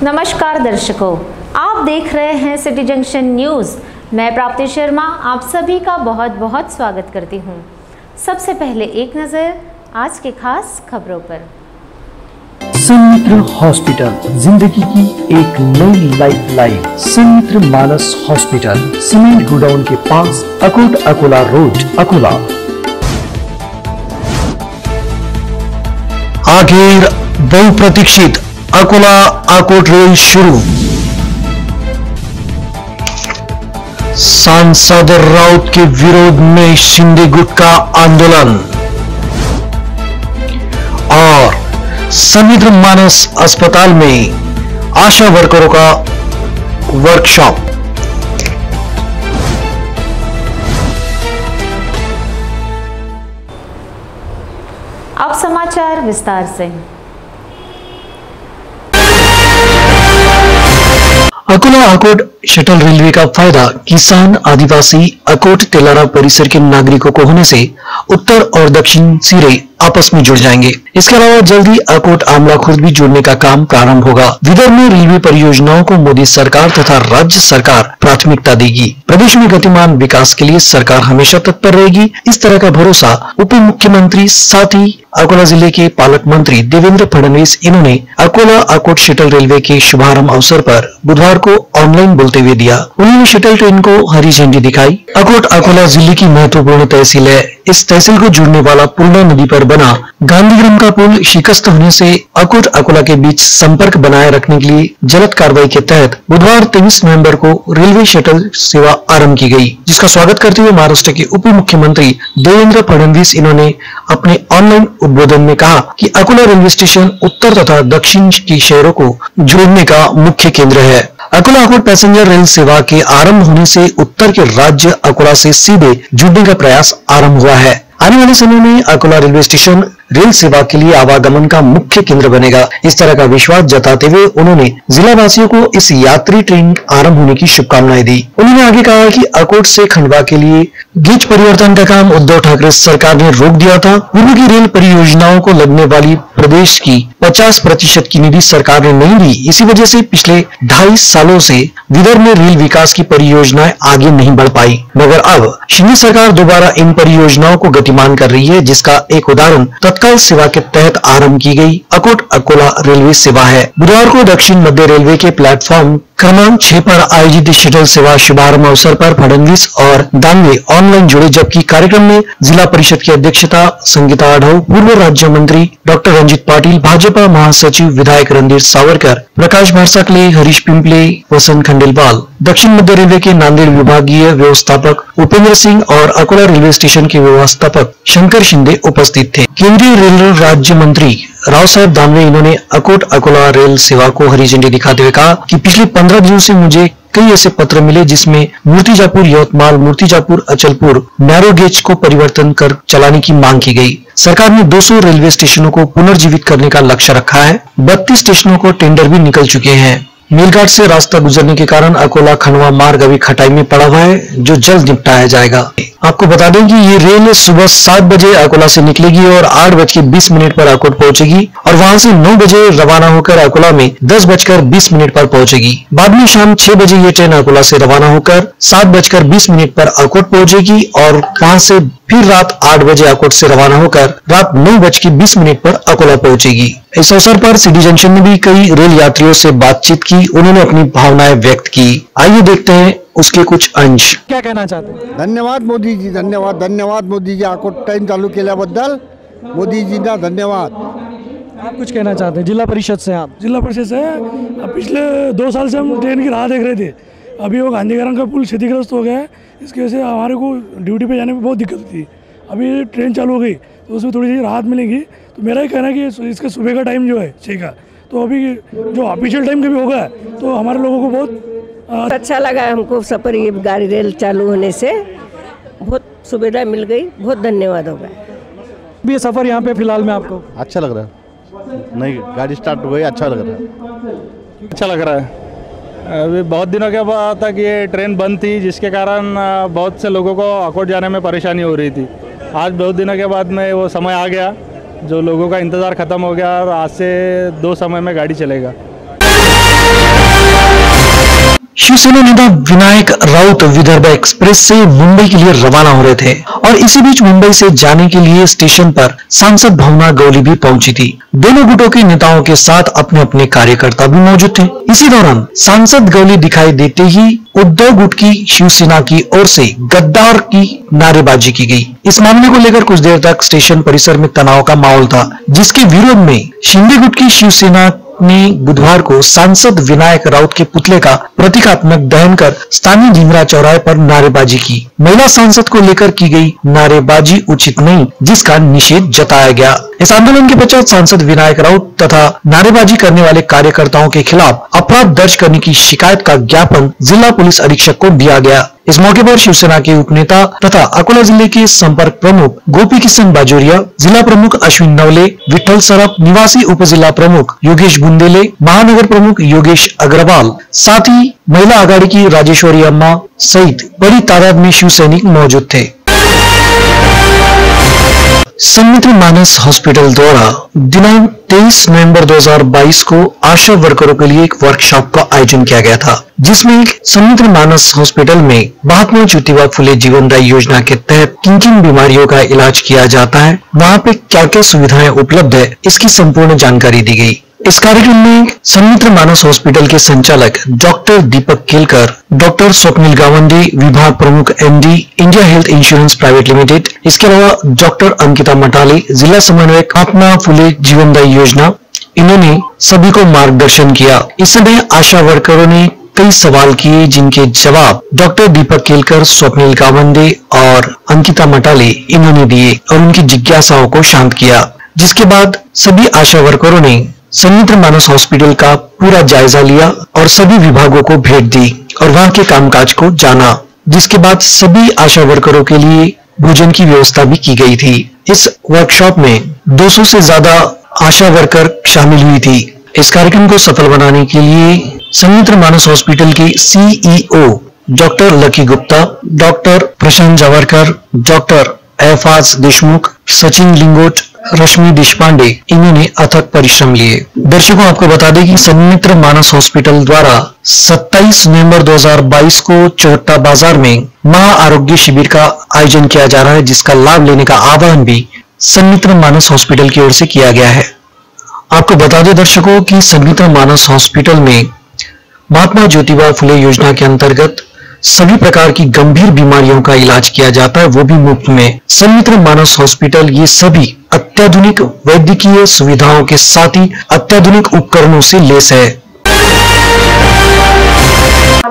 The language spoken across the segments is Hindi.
नमस्कार दर्शकों, आप देख रहे हैं सिटी जंक्शन न्यूज़। मैं प्राप्ति शर्मा आप सभी का बहुत बहुत स्वागत करती हूं। सबसे पहले एक नज़र आज के खास खबरों पर। सन्मित्र हॉस्पिटल, जिंदगी की एक नई लाइफ लाइन। सन्मित्र मानस हॉस्पिटल, सीमेंट गोडाउन के पास, अकोट अकोला रोड, अकोला। आखिर बहुप्रतीक्षित अकोला अकोट रेल शुरू। सांसद राउत के विरोध में शिंदे गुट का आंदोलन और सन्मित्र मानस अस्पताल में आशा वर्करों का वर्कशॉप। अब समाचार विस्तार से। अकोला अकोट शटल रेलवे का फायदा किसान, आदिवासी, अकोट तेलारा परिसर के नागरिकों को होने से उत्तर और दक्षिण सिरे आपस में जुड़ जाएंगे। इसके अलावा जल्दी अकोट आमला खुर्द भी जुड़ने का काम प्रारंभ होगा। विदर्भ में रेलवे परियोजनाओं को मोदी सरकार तथा राज्य सरकार प्राथमिकता देगी। प्रदेश में गतिमान विकास के लिए सरकार हमेशा तत्पर रहेगी। इस तरह का भरोसा उप मुख्यमंत्री साथ ही अकोला जिले के पालक मंत्री देवेंद्र फडणवीस इन्होंने अकोला अकोट शटल रेलवे के शुभारंभ अवसर पर बुधवार को ऑनलाइन बोलते हुए दिया। उन्होंने शटल ट्रेन को हरी झंडी दिखाई। अकोट अकोला जिले की महत्वपूर्ण तहसील है। इस तहसील को जोड़ने वाला पुलना नदी पर बना गांधीग्राम का पुल शिकस्त होने से अकोट अकोला के बीच संपर्क बनाए रखने के लिए जल्द कार्रवाई के तहत बुधवार 23 नवंबर को रेलवे शटल सेवा आरंभ की गई, जिसका स्वागत करते हुए महाराष्ट्र के उप मुख्यमंत्री देवेंद्र फडणवीस इन्होंने अपने ऑनलाइन उद्बोधन में कहा कि अकोला रेलवे स्टेशन उत्तर तथा दक्षिण की शहरों को जोड़ने का मुख्य केंद्र है। अकोला अकोट पैसेंजर रेल सेवा के आरंभ होने से उत्तर के राज्य अकोला से सीधे जुड़ने का प्रयास आरंभ हुआ है। आने वाले समय में अकोला रेलवे स्टेशन रेल सेवा के लिए आवागमन का मुख्य केंद्र बनेगा। इस तरह का विश्वास जताते हुए उन्होंने जिला वासियों को इस यात्री ट्रेन आरंभ होने की शुभकामनाएं दी। उन्होंने आगे कहा कि अकोट से खंडवा के लिए गेज परिवर्तन का काम उद्धव ठाकरे सरकार ने रोक दिया था। पूर्व की रेल परियोजनाओं को लगने वाली प्रदेश की 50% की निधि सरकार ने नहीं दी। इसी वजह से पिछले 2.5 सालों से विदर्भ में रेल विकास की परियोजनाएं आगे नहीं बढ़ पाई, मगर अब शिंदे सरकार दोबारा इन परियोजनाओं को गतिमान कर रही है, जिसका एक उदाहरण तत्काल सेवा के तहत आरंभ की गई अकोट अकोला रेलवे सेवा है। बुधवार को दक्षिण मध्य रेलवे के प्लेटफॉर्म क्रमांक 6 पर आयोजित शटल सेवा शुभारंभ अवसर पर फडणवीस और दानवे ऑनलाइन जुड़े, जबकि कार्यक्रम में जिला परिषद की अध्यक्षता संगीता आढाव, पूर्व राज्य मंत्री डॉक्टर रंजीत पाटिल, भाजपा महासचिव विधायक रणधीर सावरकर, प्रकाश भार्साकले, हरीश पिंपले, वसंत खंडेलवाल, दक्षिण मध्य रेलवे के नांदेड़ विभागीय व्यवस्थापक उपेंद्र सिंह और अकोला रेलवे स्टेशन के व्यवस्थापक शंकर शिंदे उपस्थित थे। केंद्रीय रेल राज्य मंत्री राव साहब दानवे इन्होंने अकोट अकोला रेल सेवा को हरी झंडी दिखाते हुए कहा कि पिछले 15 दिनों से मुझे कई ऐसे पत्र मिले जिसमें मूर्तिजापुर यवतमाल, मूर्तिजापुर अचलपुर नैरो गेज को परिवर्तन कर चलाने की मांग की गई। सरकार ने 200 रेलवे स्टेशनों को पुनर्जीवित करने का लक्ष्य रखा है। 32 स्टेशनों को टेंडर भी निकल चुके हैं। मेलघाट से रास्ता गुजरने के कारण अकोला खंडवा मार्ग अभी खटाई में पड़ा हुआ है, जो जल्द निपटाया जाएगा। आपको बता दें कि ये रेल सुबह 7 बजे अकोला से निकलेगी और 8:20 पर अकोट पहुंचेगी और वहां से 9 बजे रवाना होकर अकोला में 10:20 पर पहुंचेगी। बाद में शाम 6 बजे ये ट्रेन अकोला से रवाना होकर 7:20 पर अकोट पहुंचेगी और वहां से फिर रात 8 बजे अकोट से रवाना होकर रात 9:20 पर अकोला पहुंचेगी। इस अवसर पर सिटी जंक्शन ने भी कई रेल यात्रियों से बातचीत की, उन्होंने अपनी भावनाएं व्यक्त की। आइए देखते हैं उसके कुछ अंश। क्या कहना चाहते हैं? धन्यवाद मोदी जी, धन्यवाद मोदी जी, अकोट ट्रेन चालू केल्याबद्दल मोदी जी का धन्यवाद। आप कुछ कहना चाहते हैं? जिला परिषद से आप? जिला परिषद से अब पिछले 2 साल से हम ट्रेन की राह देख रहे थे। अभी वो गांधीग्राम का पुल क्षतिग्रस्त हो गया है, इसकी वजह से हमारे को ड्यूटी पे जाने में बहुत दिक्कत होती है। अभी ट्रेन चालू हो गई तो उसमें थोड़ी सी राहत मिलेगी। तो मेरा ही कहना है कि इसका सुबह का टाइम जो है 6 का, तो अभी जो ऑफिशियल टाइम कभी होगा तो हमारे लोगों को बहुत अच्छा लगा। हमको सफर ये गाड़ी रेल चालू होने से बहुत सुविधा मिल गई, बहुत धन्यवाद होगा। ये सफ़र यहाँ पे फिलहाल में आपको अच्छा लग रहा है? नहीं, गाड़ी स्टार्ट हो गई, अच्छा लग रहा है। अच्छा लग रहा है। अभी बहुत दिनों के बाद तक ये ट्रेन बंद थी, जिसके कारण बहुत से लोगों को अकोट जाने में परेशानी हो रही थी। आज बहुत दिनों के बाद में वो समय आ गया, जो लोगों का इंतज़ार ख़त्म हो गया और आज से 2 समय में गाड़ी चलेगा। शिवसेना नेता विनायक राउत विदर्भ एक्सप्रेस से मुंबई के लिए रवाना हो रहे थे और इसी बीच मुंबई से जाने के लिए स्टेशन पर सांसद भावना गवली भी पहुंची थी। दोनों गुटों के नेताओं के साथ अपने अपने कार्यकर्ता भी मौजूद थे। इसी दौरान सांसद गवली दिखाई देते ही उद्धव गुट की शिवसेना की ओर से गद्दार की नारेबाजी की गई। इस मामले को लेकर कुछ देर तक स्टेशन परिसर में तनाव का माहौल था, जिसके विरोध में शिंदे गुट की शिवसेना ने बुधवार को सांसद विनायक राउत के पुतले का प्रतीकात्मक दहन कर स्थानीय ढींगरा चौराहे पर नारेबाजी की। महिला सांसद को लेकर की गई नारेबाजी उचित नहीं, जिसका निषेध जताया गया। इस आंदोलन के पश्चात सांसद विनायक राउत तथा नारेबाजी करने वाले कार्यकर्ताओं के खिलाफ अपराध दर्ज करने की शिकायत का ज्ञापन जिला पुलिस अधीक्षक को दिया गया। इस मौके पर शिवसेना के उपनेता तथा अकोला जिले के संपर्क प्रमुख गोपी किशन बाजोरिया, जिला प्रमुख अश्विन नवले, विठल सरफ, निवासी उप जिला प्रमुख योगेश बुंदेले, महानगर प्रमुख योगेश अग्रवाल, साथ ही महिला आघाड़ी की राजेश्वरी अम्मा सहित बड़ी तादाद में शिव सैनिक मौजूद थे। संमित्र मानस हॉस्पिटल द्वारा दिनांक 23 नवंबर 2022 को आशा वर्करों के लिए एक वर्कशॉप का आयोजन किया गया था, जिसमें संमित्र मानस हॉस्पिटल में महात्मा ज्योतिबा फुले जीवनदायी योजना के तहत किन बीमारियों का इलाज किया जाता है, वहाँ पे क्या क्या सुविधाएं उपलब्ध है, इसकी संपूर्ण जानकारी दी गई। इस कार्यक्रम में संमित्र मानस हॉस्पिटल के संचालक डॉक्टर दीपक केलकर, डॉक्टर स्वप्निल गावंदे, विभाग प्रमुख MD India health insurance private limited, इसके अलावा डॉक्टर अंकिता मटाले, जिला समन्वयक महात्मा फुले जीवनदायी योजना, इन्होंने सभी को मार्गदर्शन किया। इस समय आशा वर्करों ने कई सवाल किए, जिनके जवाब डॉक्टर दीपक केलकर, स्वप्निल गावंदे और अंकिता मटाले इन्होंने दिए और उनकी जिज्ञासाओं को शांत किया। जिसके बाद सभी आशा वर्करों ने संमित्र मानस हॉस्पिटल का पूरा जायजा लिया और सभी विभागों को भेंट दी और वहां के कामकाज को जाना। जिसके बाद सभी आशा वर्करों के लिए भोजन की व्यवस्था भी की गई थी। इस वर्कशॉप में 200 से ज्यादा आशा वर्कर शामिल हुई थी। इस कार्यक्रम को सफल बनाने के लिए संमित्र मानस हॉस्पिटल के CEO doctor Lucky Gupta, doctor Prashant Jawarkar, doctor Efaz Deshmukh, Sachin Lingot, Rashmi Deshpande, इन्होंने अथक परिश्रम लिए। दर्शकों, आपको बता दें कि संमित्र मानस हॉस्पिटल द्वारा 27 नवंबर 2022 को चौट्टा बाजार में महा आरोग्य शिविर का आयोजन किया जा रहा है, जिसका लाभ लेने का आह्वान भी संमित्र मानस हॉस्पिटल की ओर से किया गया है। आपको बता दें दर्शकों कि संमित्र मानस हॉस्पिटल में महात्मा ज्योतिबा फुले योजना के अंतर्गत सभी प्रकार की गंभीर बीमारियों का इलाज किया जाता है, वो भी मुफ्त में। संमित्र मानस हॉस्पिटल ये सभी अत्याधुनिक वैद्यकीय सुविधाओं के साथ ही अत्याधुनिक उपकरणों से लैस है।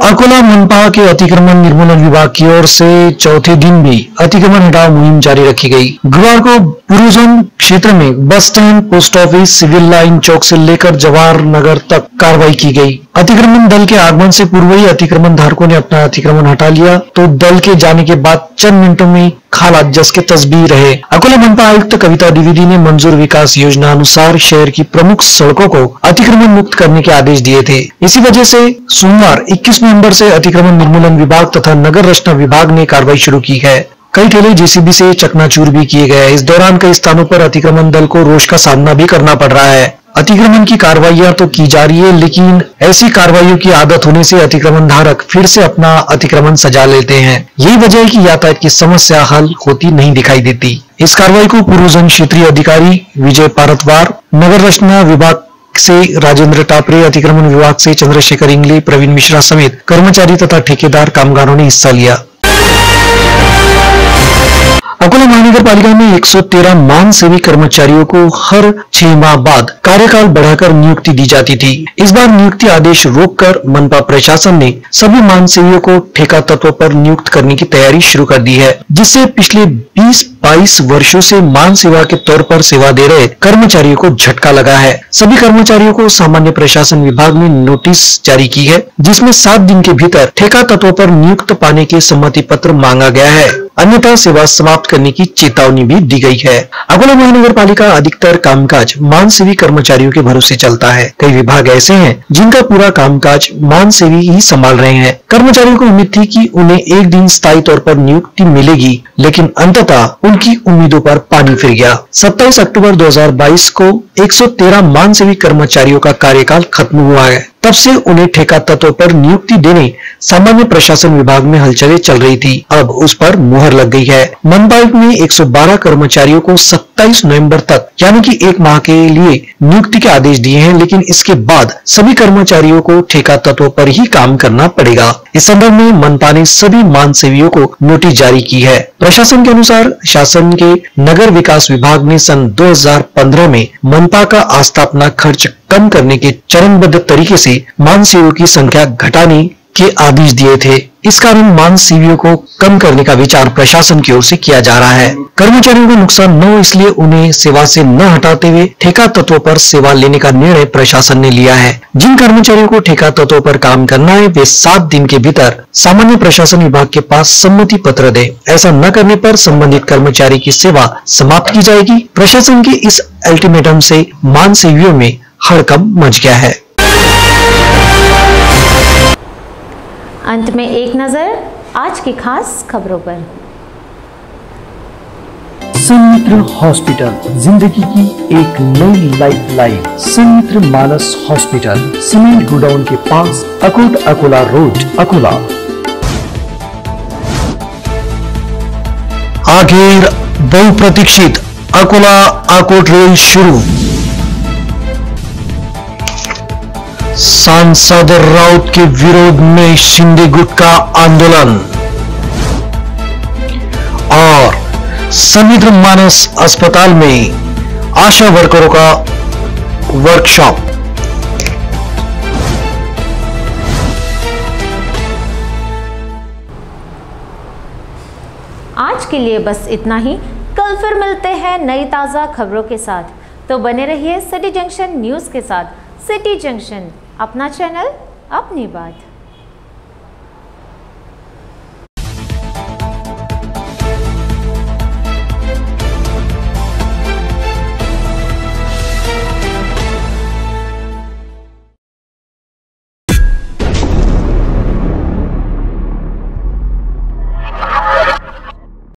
अकोला मनपा के अतिक्रमण निर्मूलन विभाग की ओर से चौथे दिन भी अतिक्रमण हटाओ मुहिम जारी रखी गई। गुरुवार को पूर्व जोन क्षेत्र में bus stand, post office, civil line चौक से लेकर जवाहर नगर तक कार्रवाई की गई। अतिक्रमण दल के आगमन से पूर्व ही अतिक्रमण धारकों ने अपना अतिक्रमण हटा लिया, तो दल के जाने के बाद चंद मिनटों में हालात जस के तस्बीर रहे। अकोला मनपा आयुक्त कविता द्विवेदी ने मंजूर विकास योजना अनुसार शहर की प्रमुख सड़कों को अतिक्रमण मुक्त करने के आदेश दिए थे। इसी वजह से सोमवार 21 नवंबर से अतिक्रमण निर्मूलन विभाग तथा नगर रचना विभाग ने कार्रवाई शुरू की है। कई ठेले जेसीबी से चकनाचूर भी किए गए। इस दौरान कई स्थानों पर अतिक्रमण दल को रोष का सामना भी करना पड़ रहा है। अतिक्रमण की कार्रवाइयां तो की जा रही है, लेकिन ऐसी कार्रवाइयों की आदत होने से अतिक्रमण धारक फिर से अपना अतिक्रमण सजा लेते हैं। यही वजह है कि यातायात की समस्या हल होती नहीं दिखाई देती। इस कार्रवाई को पूर्व जोन क्षेत्रीय अधिकारी विजय पारतवार, नगर रचना विभाग से राजेंद्र टापरे, अतिक्रमण विभाग से चंद्रशेखर इंगले, प्रवीण मिश्रा समेत कर्मचारी तथा ठेकेदार कामगारों ने हिस्सा लिया। अकोला महानगर पालिका में 113 मान सेवी कर्मचारियों को हर 6 माह बाद कार्यकाल बढ़ाकर नियुक्ति दी जाती थी। इस बार नियुक्ति आदेश रोककर मनपा प्रशासन ने सभी मान सेवियों को ठेका तत्व पर नियुक्त करने की तैयारी शुरू कर दी है, जिससे पिछले 20-22 वर्षों से मान सेवा के तौर पर सेवा दे रहे कर्मचारियों को झटका लगा है। सभी कर्मचारियों को सामान्य प्रशासन विभाग ने नोटिस जारी की है, जिसमें 7 दिन के भीतर ठेका तत्व पर नियुक्त पाने के सम्मति पत्र मांगा गया है, अन्यथा सेवा समाप्त करने की चेतावनी भी दी गई है। अकोला महानगर पालिका अधिकतर कामकाज मान सेवी कर्मचारियों के भरोसे चलता है। कई विभाग ऐसे हैं जिनका पूरा कामकाज मान सेवी ही संभाल रहे हैं। कर्मचारियों को उम्मीद थी कि उन्हें एक दिन स्थायी तौर पर नियुक्ति मिलेगी, लेकिन अंततः उनकी उम्मीदों पर पानी फिर गया। 27 अक्टूबर 2022 को 113 मान सेवी कर्मचारियों का कार्यकाल खत्म हुआ है। तब से उन्हें ठेका तत्व पर नियुक्ति देने सामान्य प्रशासन विभाग में हलचलें चल रही थी। अब उस पर मुहर लग गई है। मनपा आयुक्त ने 112 कर्मचारियों को 27 नवंबर तक यानी कि 1 माह के लिए नियुक्ति के आदेश दिए हैं, लेकिन इसके बाद सभी कर्मचारियों को ठेका तत्व पर ही काम करना पड़ेगा। इस संदर्भ में मनपा ने सभी मान सेवियों को नोटिस जारी की है। प्रशासन के अनुसार शासन के नगर विकास विभाग ने सन 2015 में मनपा का आस्थापना खर्च कम करने के चरणबद्ध तरीके से मान सेवियों की संख्या घटाने के आदेश दिए थे। इस कारण मान सेवियों को कम करने का विचार प्रशासन की ओर से किया जा रहा है। कर्मचारियों को नुकसान न हो इसलिए उन्हें सेवा से न हटाते हुए ठेका तत्व पर सेवा लेने का निर्णय प्रशासन ने लिया है। जिन कर्मचारियों को ठेका तत्व पर काम करना है वे 7 दिन के भीतर सामान्य प्रशासन विभाग के पास सम्मति पत्र दें। ऐसा न करने पर संबंधित कर्मचारी की सेवा समाप्त की जाएगी। प्रशासन के इस अल्टीमेटम से मान सेवियों में हड़कंप मच गया है। अंत में एक नजर आज की खास खबरों पर। सन्मित्र हॉस्पिटल, जिंदगी की एक नई लाइफ लाइन। सन्मित्र मानस हॉस्पिटल, सीमेंट गोडाउन के पास, अकोट अकोला रोड, अकोला। आखिर बहुप्रतीक्षित अकोला आकोट रेल शुरू। सांसद राउत के विरोध में शिंदे गुट का आंदोलन और सन्मित्र मानस अस्पताल में आशा वर्करों का वर्कशॉप। आज के लिए बस इतना ही। कल फिर मिलते हैं नई ताज़ा खबरों के साथ, तो बने रहिए सिटी जंक्शन न्यूज़ के साथ। सिटी जंक्शन, अपना चैनल, अपनी बात।